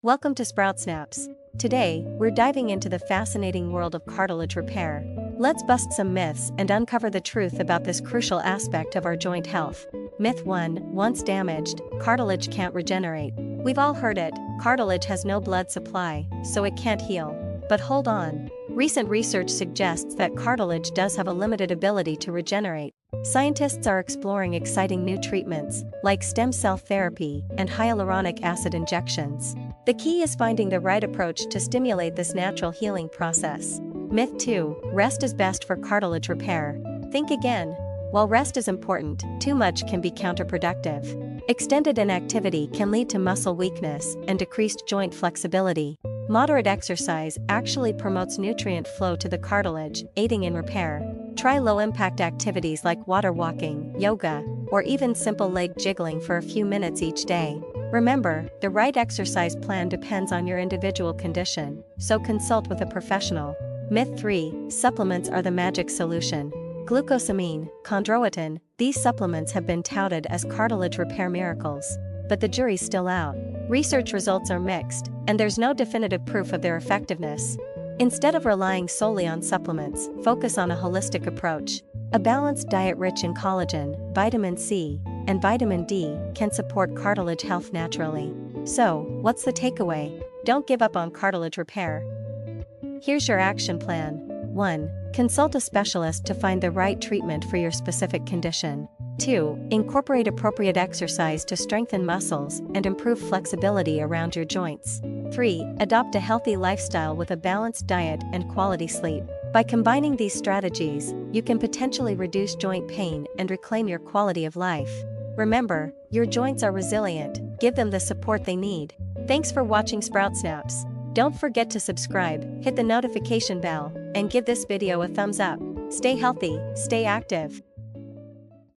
Welcome to Sprout Snaps. Today, we're diving into the fascinating world of cartilage repair. Let's bust some myths and uncover the truth about this crucial aspect of our joint health. Myth 1: Once damaged, cartilage can't regenerate. We've all heard it: cartilage has no blood supply, so it can't heal. But hold on. Recent research suggests that cartilage does have a limited ability to regenerate. Scientists are exploring exciting new treatments, like stem cell therapy and hyaluronic acid injections. The key is finding the right approach to stimulate this natural healing process. Myth 2: Rest is best for cartilage repair. Think again. While rest is important, too much can be counterproductive. Extended inactivity can lead to muscle weakness and decreased joint flexibility. Moderate exercise actually promotes nutrient flow to the cartilage, aiding in repair. Try low-impact activities like water walking, yoga, or even simple leg jiggling for a few minutes each day. Remember, the right exercise plan depends on your individual condition, so consult with a professional. Myth 3: Supplements are the magic solution. Glucosamine, chondroitin, these supplements have been touted as cartilage repair miracles. But the jury's still out. Research results are mixed, and there's no definitive proof of their effectiveness. Instead of relying solely on supplements, focus on a holistic approach. A balanced diet rich in collagen, vitamin C, and vitamin D can support cartilage health naturally. So, what's the takeaway? Don't give up on cartilage repair. Here's your action plan. 1. Consult a specialist to find the right treatment for your specific condition. 2. Incorporate appropriate exercise to strengthen muscles and improve flexibility around your joints. 3. Adopt a healthy lifestyle with a balanced diet and quality sleep. By combining these strategies, you can potentially reduce joint pain and reclaim your quality of life. Remember, your joints are resilient. Give them the support they need. Thanks for watching Sprout Snaps. Don't forget to subscribe, hit the notification bell, and give this video a thumbs up. Stay healthy, stay active.